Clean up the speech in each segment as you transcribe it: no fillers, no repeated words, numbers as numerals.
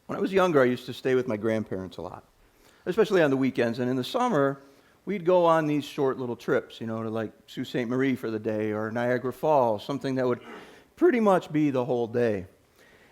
When I was younger, I used to stay with my grandparents a lot, especially on the weekends. And in the summer, we'd go on these short little trips, to like Sault Ste. Marie for the day or Niagara Falls, something that would pretty much be the whole day.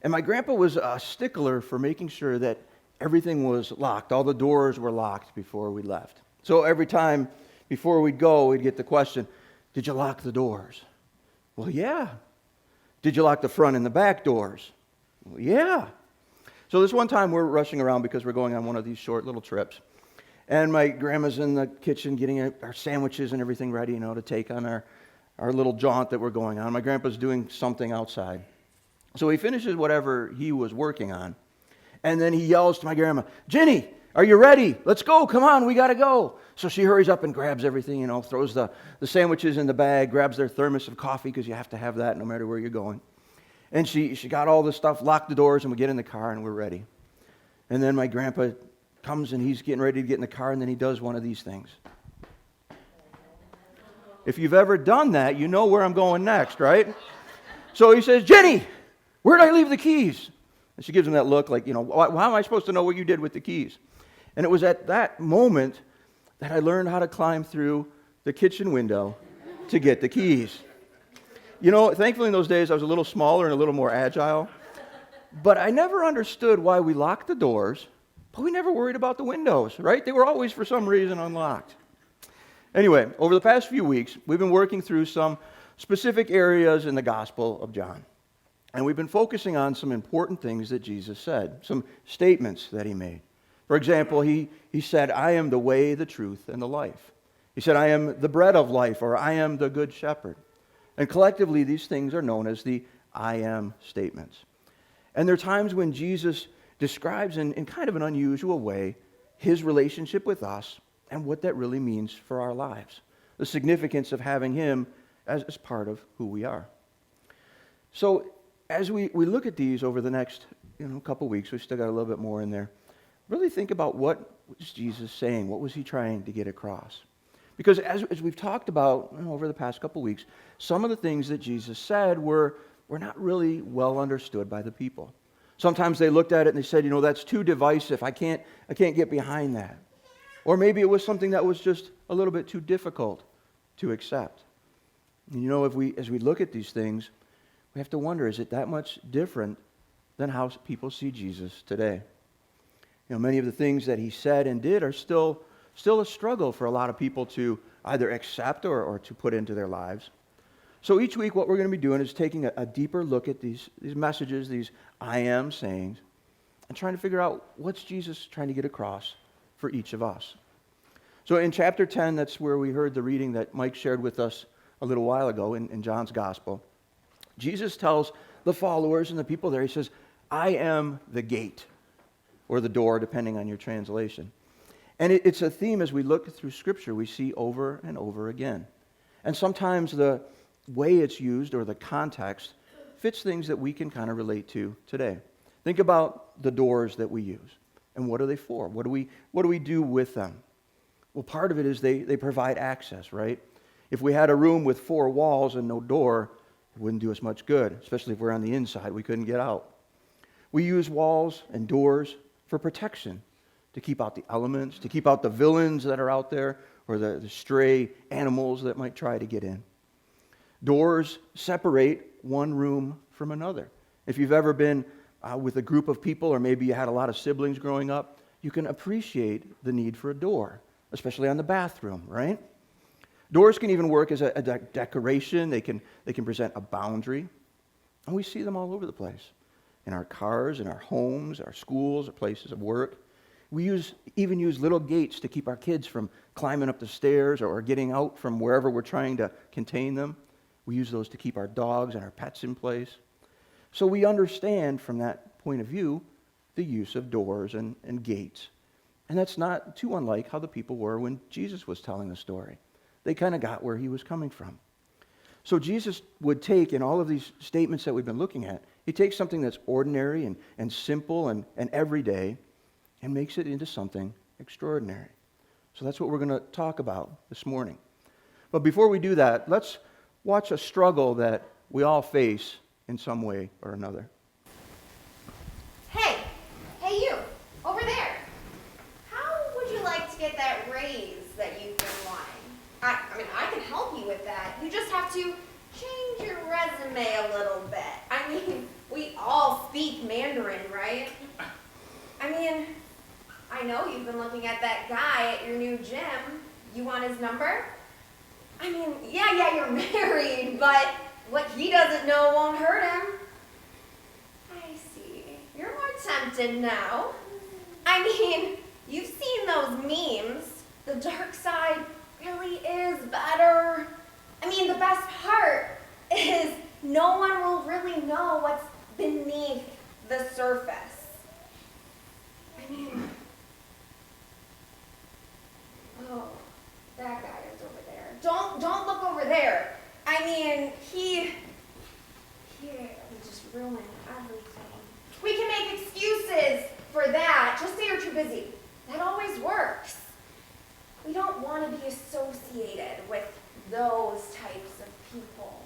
And my grandpa was a stickler for making sure that everything was locked. All the doors were locked before we left. So every time before we'd go, we'd get the question, did you lock the doors? Well, yeah. Did you lock the front and the back doors? Well, yeah. So this one time we're rushing around because we're going on one of these short little trips. And my grandma's in the kitchen getting our sandwiches and everything ready, to take on our little jaunt that we're going on. My grandpa's doing something outside. So he finishes whatever he was working on. And then he yells to my grandma, Jenny, are you ready? Let's go. Come on, we got to go. So she hurries up and grabs everything, throws the sandwiches in the bag, grabs their thermos of coffee because you have to have that no matter where you're going. And she got all this stuff, locked the doors, and we get in the car and we're ready. And then my grandpa comes and he's getting ready to get in the car, and then he does one of these things. If you've ever done that, you know where I'm going next, right? So he says, Jenny, where did I leave the keys? And she gives him that look like, how am I supposed to know what you did with the keys? And it was at that moment that I learned how to climb through the kitchen window to get the keys. Thankfully in those days I was a little smaller and a little more agile. But I never understood why we locked the doors, but we never worried about the windows, right? They were always for some reason unlocked. Anyway, over the past few weeks, we've been working through some specific areas in the Gospel of John. And we've been focusing on some important things that Jesus said, some statements that he made. For example, he said, I am the way, the truth, and the life. He said, I am the bread of life, or I am the good shepherd. And collectively, these things are known as the I am statements. And there are times when Jesus describes in kind of an unusual way his relationship with us and what that really means for our lives, the significance of having him as part of who we are. So as we look at these over the next couple weeks, we've still got a little bit more in there, really think about what was Jesus saying, what was he trying to get across. Because as we've talked about over the past couple weeks, some of the things that Jesus said were not really well understood by the people. Sometimes they looked at it and they said, that's too divisive. I can't get behind that. Or maybe it was something that was just a little bit too difficult to accept. And as we look at these things, we have to wonder, is it that much different than how people see Jesus today? Many of the things that he said and did are still a struggle for a lot of people to either accept or to put into their lives. So each week what we're going to be doing is taking a deeper look at these messages, these I am sayings, and trying to figure out what's Jesus trying to get across for each of us. So in chapter 10, that's where we heard the reading that Mike shared with us a little while ago in John's Gospel. Jesus tells the followers and the people there, he says, I am the gate, or the door, depending on your translation. And it's a theme as we look through Scripture we see over and over again. And sometimes the way it's used or the context fits things that we can kind of relate to today. Think about the doors that we use. And what are they for? What do we do with them? Well, part of it is they provide access, right? If we had a room with 4 walls and no door, it wouldn't do us much good, especially if we're on the inside, we couldn't get out. We use walls and doors for protection, to keep out the elements, to keep out the villains that are out there, or the stray animals that might try to get in. Doors separate one room from another. If you've ever been with a group of people, or maybe you had a lot of siblings growing up, you can appreciate the need for a door, especially on the bathroom, right? Doors can even work as a decoration. They can present a boundary. And we see them all over the place. In our cars, in our homes, our schools, our places of work. We even use little gates to keep our kids from climbing up the stairs or getting out from wherever we're trying to contain them. We use those to keep our dogs and our pets in place. So we understand from that point of view the use of doors and gates. And that's not too unlike how the people were when Jesus was telling the story. They kind of got where he was coming from. So Jesus would take, in all of these statements that we've been looking at, he takes something that's ordinary and simple and everyday and makes it into something extraordinary. So that's what we're going to talk about this morning. But before we do that, let's watch a struggle that we all face in some way or another. Hey, mean, I know you've been looking at that guy at your new gym. You want his number? I mean, yeah, you're married, but what he doesn't know won't hurt him. I see. You're more tempted now. I mean, you've seen those memes. The dark side really is better. I mean, the best part is no one will really know what's beneath the surface. I mean, oh, that guy is over there. Don't look over there. I mean, he just ruined everything. We can make excuses for that. Just say you're too busy. That always works. We don't want to be associated with those types of people.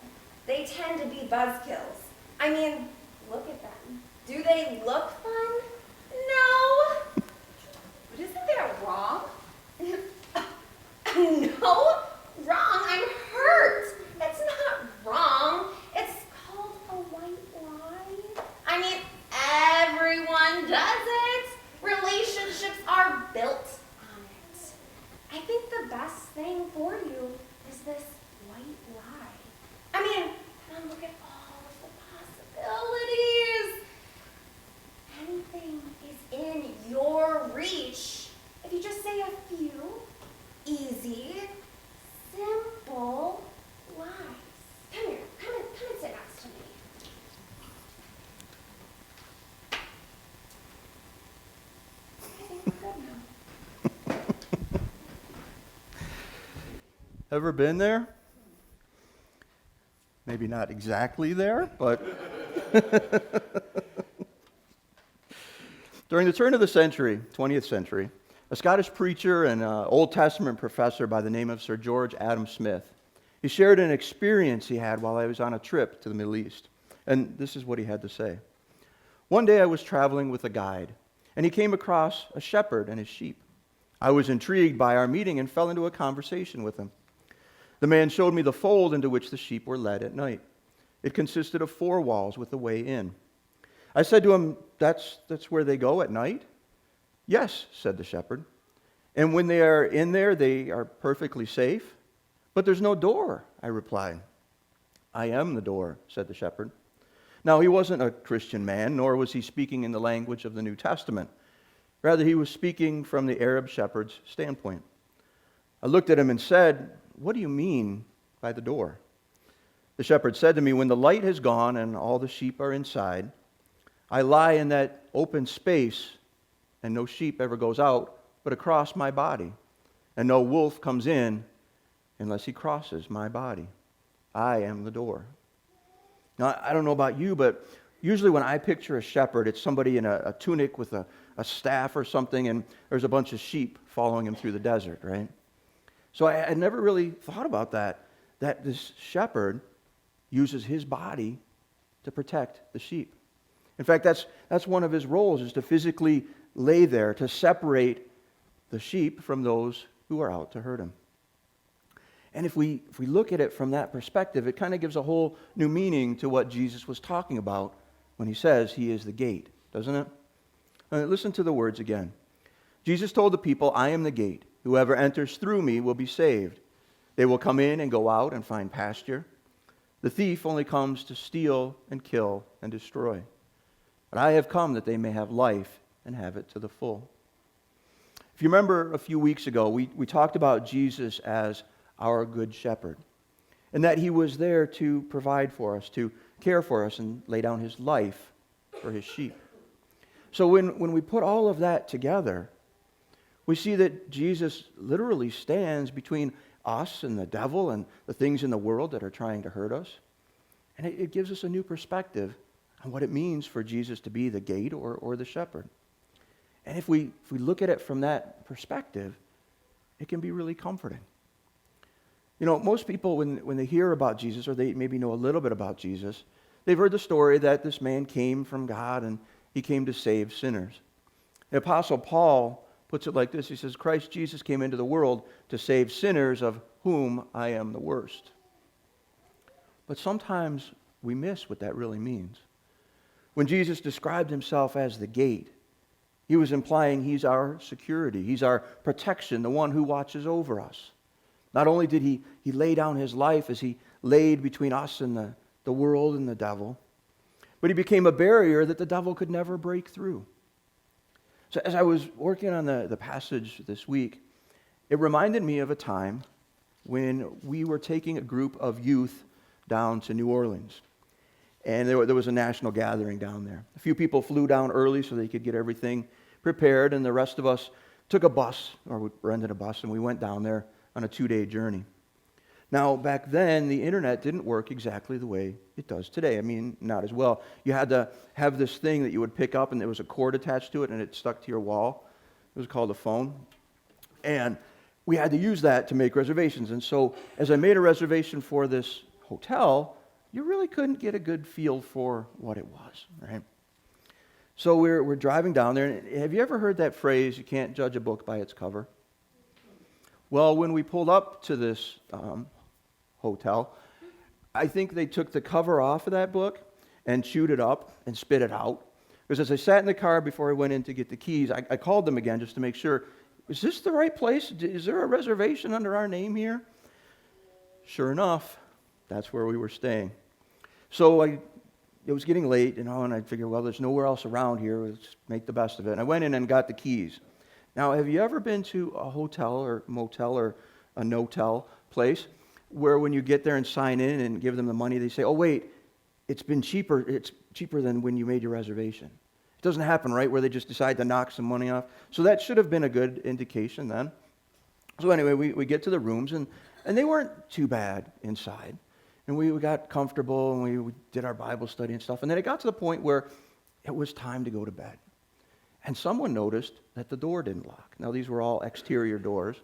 They tend to be buzzkills. I mean, look at them. Do they look fun? No. But isn't that wrong? No, wrong. I'm hurt. It's not wrong. It's called a white lie. I mean, everyone does it. Relationships are built on it. I think the best thing for you is this white lie. I mean, look at all of the possibilities. Anything is in your reach if you just say a few easy, simple lies. Come here. Come and sit next to me. I think we're good now. Ever been there? Maybe not exactly there, but during the turn of the century, 20th century, a Scottish preacher and Old Testament professor by the name of Sir George Adam Smith, he shared an experience he had while he was on a trip to the Middle East. And this is what he had to say. One day I was traveling with a guide, and he came across a shepherd and his sheep. I was intrigued by our meeting and fell into a conversation with him. The man showed me the fold into which the sheep were led at night. It consisted of 4 walls with a way in. I said to him, that's where they go at night? Yes, said the shepherd. And when they are in there, they are perfectly safe? But there's no door, I replied. I am the door, said the shepherd. Now, he wasn't a Christian man, nor was he speaking in the language of the New Testament. Rather, he was speaking from the Arab shepherd's standpoint. I looked at him and said, what do you mean by the door? The shepherd said to me, when the light has gone and all the sheep are inside, I lie in that open space and no sheep ever goes out but across my body, and no wolf comes in unless he crosses my body. I am the door. Now, I don't know about you, but usually when I picture a shepherd, it's somebody in a tunic with a staff or something, and there's a bunch of sheep following him through the desert, right? So I had never really thought about that this shepherd uses his body to protect the sheep. In fact, that's one of his roles, is to physically lay there to separate the sheep from those who are out to hurt him. And if we look at it from that perspective, it kind of gives a whole new meaning to what Jesus was talking about when he says he is the gate, doesn't it? Listen to the words again. Jesus told the people, I am the gate. Whoever enters through me will be saved. They will come in and go out and find pasture. The thief only comes to steal and kill and destroy. But I have come that they may have life and have it to the full. If you remember a few weeks ago, we talked about Jesus as our good shepherd, and that he was there to provide for us, to care for us, and lay down his life for his sheep. So when we put all of that together, we see that Jesus literally stands between us and the devil and the things in the world that are trying to hurt us. And it gives us a new perspective on what it means for Jesus to be the gate or the shepherd. And if we look at it from that perspective, it can be really comforting. You know, most people, when they hear about Jesus, or they maybe know a little bit about Jesus, they've heard the story that this man came from God and he came to save sinners. The Apostle Paul puts it like this. He says, Christ Jesus came into the world to save sinners, of whom I am the worst. But sometimes we miss what that really means. When Jesus described himself as the gate, He was implying he's our security. He's our protection, the one who watches over us. Not only did he lay down his life as he laid between us and the world and the devil, but he became a barrier that the devil could never break through. So as I was working on the passage this week, it reminded me of a time when we were taking a group of youth down to New Orleans. And there was a national gathering down there. A few people flew down early so they could get everything prepared, and the rest of us took a bus, or we rented a bus, and we went down there on a 2-day journey. Now, back then, the internet didn't work exactly the way it does today. I mean, not as well. You had to have this thing that you would pick up, and there was a cord attached to it, and it stuck to your wall. It was called a phone. And we had to use that to make reservations. And so, as I made a reservation for this hotel, you really couldn't get a good feel for what it was, right? So we're driving down there, and have you ever heard that phrase, you can't judge a book by its cover? Well, when we pulled up to this hotel, I think they took the cover off of that book and chewed it up and spit it out. Because as I sat in the car before I went in to get the keys, I called them again just to make sure, is this the right place? Is there a reservation under our name here? Sure enough, that's where we were staying. So it was getting late, and I figured, well, there's nowhere else around here. Let's make the best of it. And I went in and got the keys. Now, have you ever been to a hotel or motel or a no-tell place where when you get there and sign in and give them the money, they say, oh, wait, it's cheaper than when you made your reservation. It doesn't happen, right, where they just decide to knock some money off. So that should have been a good indication then. So anyway, we get to the rooms, and they weren't too bad inside. And we got comfortable, and we did our Bible study and stuff. And then it got to the point where it was time to go to bed. And someone noticed that the door didn't lock. Now, these were all exterior doors.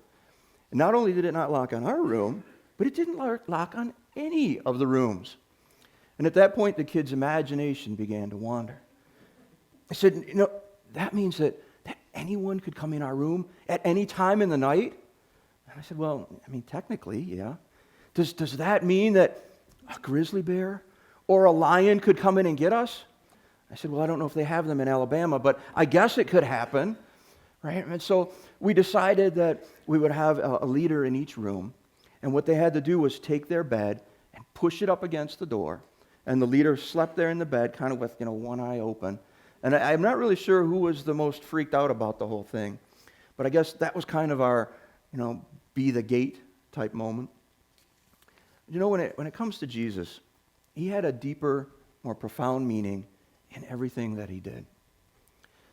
And not only did it not lock on our room, but it didn't lock on any of the rooms. And at that point, the kid's imagination began to wander. I said, that means that anyone could come in our room at any time in the night? And I said, well, technically, yeah. Does that mean that a grizzly bear or a lion could come in and get us? I said, well, I don't know if they have them in Alabama, but I guess it could happen, right? And so we decided that we would have a leader in each room, and what they had to do was take their bed and push it up against the door, and the leader slept there in the bed, kind of with, one eye open. And I'm not really sure who was the most freaked out about the whole thing, but I guess that was kind of our, be the gate type moment. When it comes to Jesus, he had a deeper, more profound meaning in everything that he did.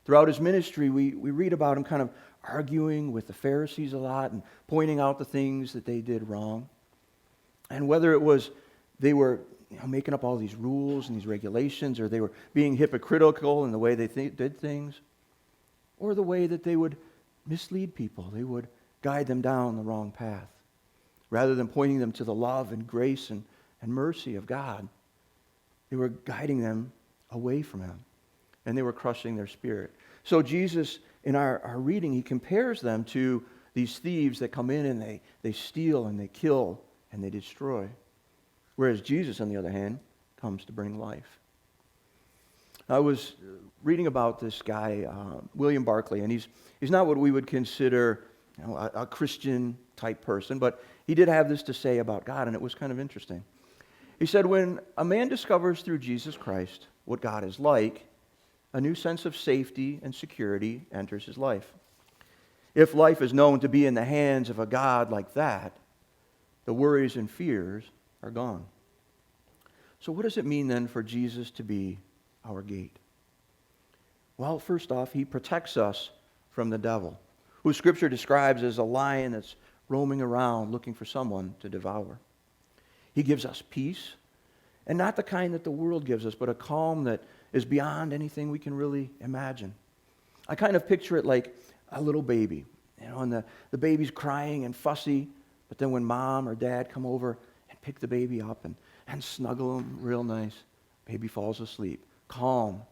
Throughout his ministry, we read about him kind of arguing with the Pharisees a lot and pointing out the things that they did wrong. And whether it was they were making up all these rules and these regulations, or they were being hypocritical in the way they did things, or the way that they would mislead people, they would guide them down the wrong path. Rather than pointing them to the love and grace and mercy of God, they were guiding them away from him, and they were crushing their spirit. So Jesus, in our reading, he compares them to these thieves that come in and they steal and they kill and they destroy. Whereas Jesus, on the other hand, comes to bring life. I was reading about this guy, William Barclay, and he's not what we would consider a Christian type person, but he did have this to say about God, and it was kind of interesting. He said, when a man discovers through Jesus Christ what God is like, a new sense of safety and security enters his life. If life is known to be in the hands of a God like that, the worries and fears are gone. So what does it mean then for Jesus to be our gate? Well, first off, he protects us from the devil, who Scripture describes as a lion that's roaming around looking for someone to devour. He gives us peace, and not the kind that the world gives us, but a calm that is beyond anything we can really imagine. I kind of picture it like a little baby, and the baby's crying and fussy, but then when mom or dad come over and pick the baby up and snuggle him real nice, baby falls asleep, calm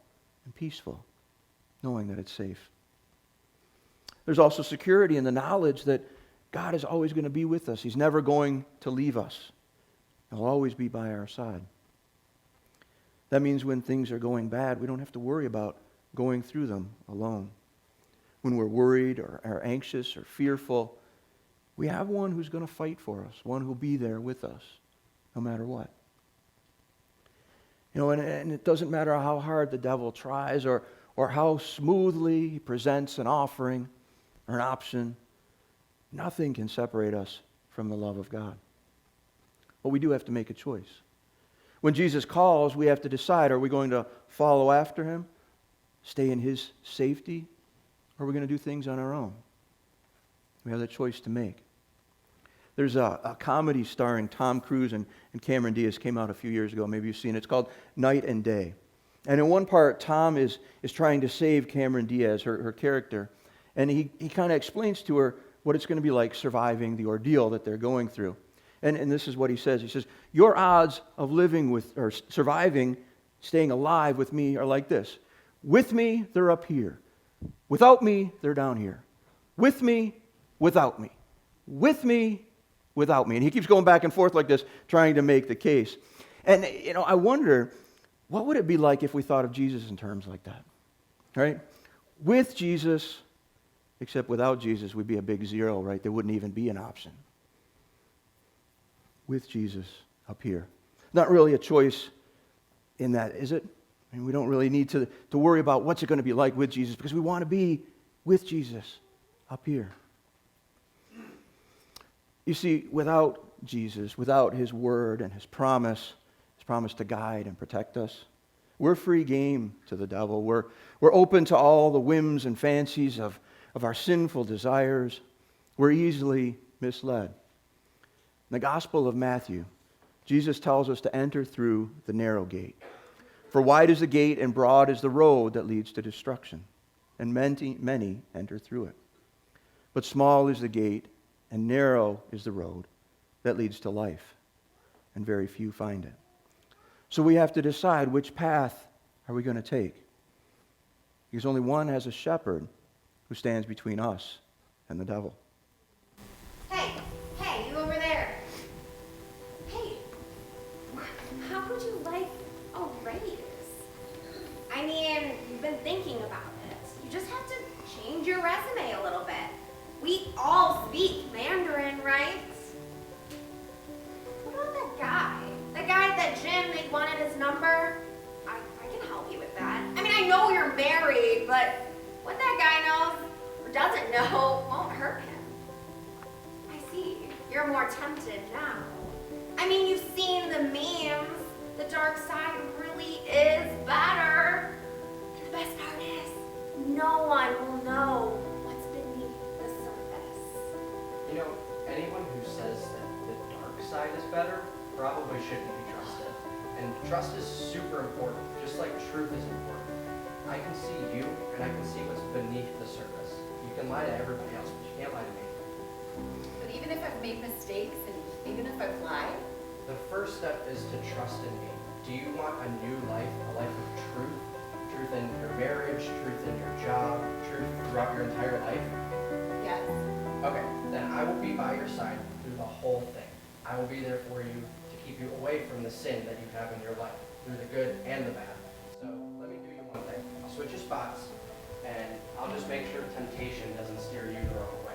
and peaceful, knowing that it's safe. There's also security in the knowledge that God is always going to be with us. He's never going to leave us. He'll always be by our side. That means when things are going bad, we don't have to worry about going through them alone. when we're worried or anxious or fearful, we have one who's going to fight for us, one who'll be there with us no matter what. You know, and it doesn't matter how hard the devil tries or how smoothly he presents an offering or an option, nothing can separate us from the love of God. But we do have to make a choice. When Jesus calls, we have to decide, are we going to follow after him, stay in his safety, or are we going to do things on our own? We have that choice to make. There's a comedy starring Tom Cruise and Cameron Diaz, came out a few years ago. Maybe you've seen it. It's called Night and Day. And in one part, Tom is trying to save Cameron Diaz, her character. And he kind of explains to her what it's going to be like surviving the ordeal that they're going through. And this is what he says. He says, your odds of living with, or surviving, staying alive with me are like this. With me, they're up here. Without me, they're down here. With me, without me. With me, without me. And he keeps going back and forth like this, trying to make the case. And, you know, I wonder, what would it be like if we thought of Jesus in terms like that? Right? With Jesus, except without Jesus, we'd be a big zero, right? There wouldn't even be an option. With Jesus up here. Not really a choice in that, is it? I mean, we don't really need to worry about what's it going to be like with Jesus because we want to be with Jesus up here. You see, without Jesus, without his word and his promise to guide and protect us, we're free game to the devil. We're open to all the whims and fancies of our sinful desires. We're easily misled. In the Gospel of Matthew, Jesus tells us to enter through the narrow gate. For wide is the gate and broad is the road that leads to destruction, and many enter through it. But small is the gate and narrow is the road that leads to life, and very few find it. So we have to decide which path are we going to take. Because only one has a shepherd who stands between us and the devil. Hey, you over there. Hey, how would you like a raise? I mean, you've been thinking about it. You just have to change your resume a little bit. We all speak Mandarin, right? What about that guy? The guy at the gym, they wanted his number? I can help you with that. I mean, I know you're married, but what that guy knows or doesn't know won't hurt him. I see. You're more tempted now. I mean, you've seen the memes. The dark side really is better. And the best part is, no one will know what's beneath the surface. You know, anyone who says that the dark side is better probably shouldn't be trusted. And trust is super important, just like truth is important. I can see you, and I can see what's beneath the surface. You can lie to everybody else, but you can't lie to me. But even if I've made mistakes, and even if I've lied, The first step is to trust in me. Do you want a new life, a life of truth? Truth in your marriage, truth in your job, truth throughout your entire life? yes. Okay, then I will be by your side through the whole thing. I will be there for you to keep you away from the sin that you have in your life, through the good and the bad. So let me do you one thing. I'll switch you spots, and I'll just make sure temptation doesn't steer you the wrong way.